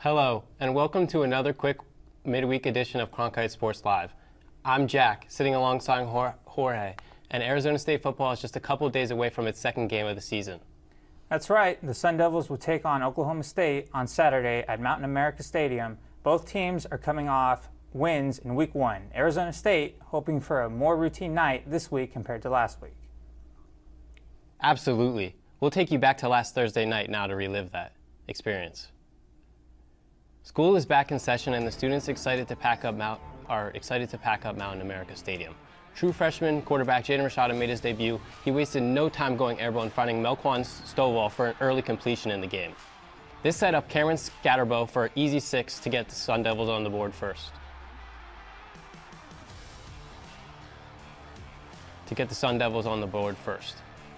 Hello, and welcome to another quick midweek edition of Cronkite Sports Live. I'm Jack, sitting alongside Jorge, and Arizona State football is just a couple days away from its second game of the season. That's right. The Sun Devils will take on Oklahoma State on Saturday at Mountain America Stadium. Both teams are coming off wins in Week 1. Arizona State hoping for a more routine night this week compared to last week. Absolutely. We'll take you back to last Thursday night now to relive that experience. School is back in session, and the students are excited to pack up Mountain America Stadium. True freshman quarterback Jaden Rashada made his debut. He wasted no time going airborne, finding Melquan Stovall for an early completion in the game. This set up Cameron Scatterbo for an easy 6 to get the Sun Devils on the board first.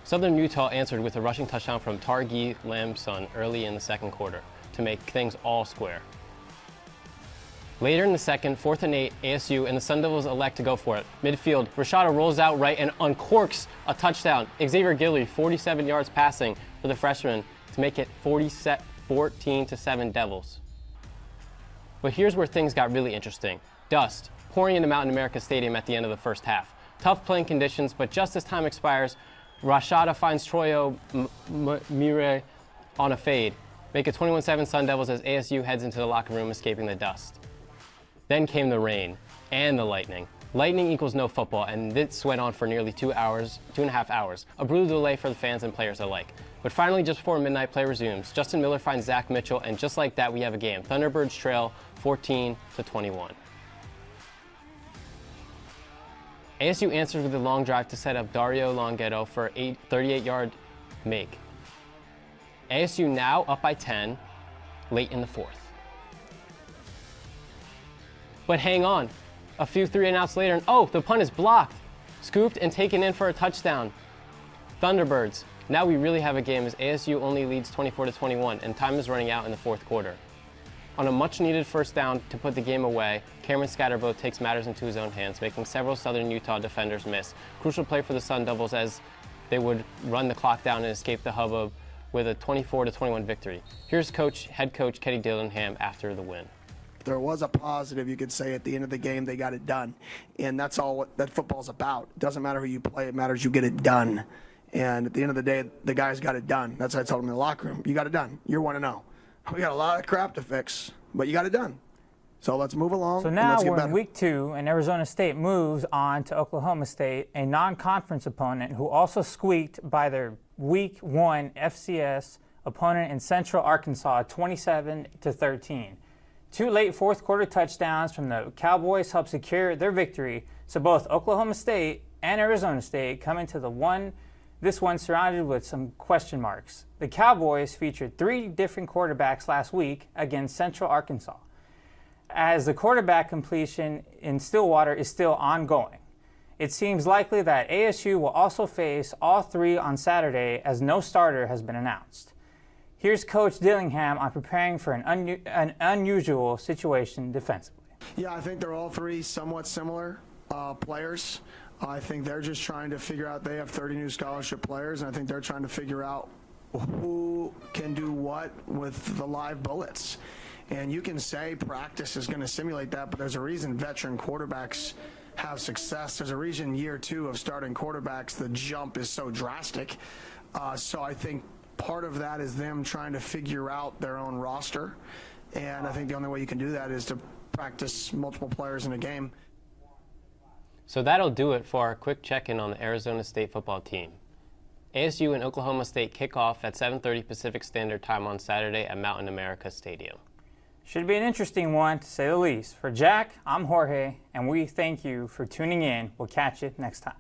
Southern Utah answered with a rushing touchdown from Targi Lamson early in the second quarter to make things all square. Later in the second, 4th and 8, ASU and the Sun Devils elect to go for it. Midfield, Rashada rolls out right and uncorks a touchdown. Xavier Gilly, 47 yards passing for the freshman to make it 14-7 Devils. But here's where things got really interesting. Dust pouring into Mountain America Stadium at the end of the first half. Tough playing conditions, but just as time expires, Rashada finds Troyo Mire on a fade. Make it 21-7 Sun Devils as ASU heads into the locker room, escaping the dust. Then came the rain and the lightning. Lightning equals no football, and this went on for nearly 2.5 hours. A brutal delay for the fans and players alike. But finally, just before midnight, play resumes. Justin Miller finds Zach Mitchell, and just like that, we have a game. Thunderbirds trail 14-21. ASU answered with a long drive to set up Dario Longetto for a 38-yard make. ASU now up by 10 late in the fourth. But hang on, a few 3-and-outs later, and oh, the punt is blocked. Scooped and taken in for a touchdown. Thunderbirds, now we really have a game as ASU only leads 24-21 and time is running out in the fourth quarter. On a much-needed first down to put the game away, Cameron Scatterbo takes matters into his own hands, making several Southern Utah defenders miss. Crucial play for the Sun Devils as they would run the clock down and escape the hubbub with a 24-21 victory. Here's head coach Kenny Dillingham after the win. There was a positive, you could say, at the end of the game. They got it done, and that's all that football's about. It doesn't matter who you play, it matters you get it done. And at the end of the day, the guys got it done. That's what I told them in the locker room. You got it done. You're 1-0. We got a lot of crap to fix, but you got it done. So let's move along. So now we're in Week 2, and Arizona State moves on to Oklahoma State, a non-conference opponent who also squeaked by their Week 1 FCS opponent in Central Arkansas, 27-13. 2 late fourth quarter touchdowns from the Cowboys helped secure their victory. So both Oklahoma State and Arizona State come into this one surrounded with some question marks. The Cowboys featured 3 different quarterbacks last week against Central Arkansas, as the quarterback completion in Stillwater is still ongoing. It seems likely that ASU will also face all 3 on Saturday, as no starter has been announced. Here's Coach Dillingham on preparing for an unusual situation defensively. Yeah, I think they're all 3 somewhat similar players. I think they're just trying to figure out, they have 30 new scholarship players, and I think they're trying to figure out who can do what with the live bullets. And you can say practice is going to simulate that, but there's a reason veteran quarterbacks have success. There's a reason year 2 of starting quarterbacks, the jump is so drastic. So I think part of that is them trying to figure out their own roster. And I think the only way you can do that is to practice multiple players in a game. So that'll do it for our quick check-in on the Arizona State football team. ASU and Oklahoma State kick off at 7:30 Pacific Standard Time on Saturday at Mountain America Stadium. Should be an interesting one, to say the least. For Jack, I'm Jorge, and we thank you for tuning in. We'll catch you next time.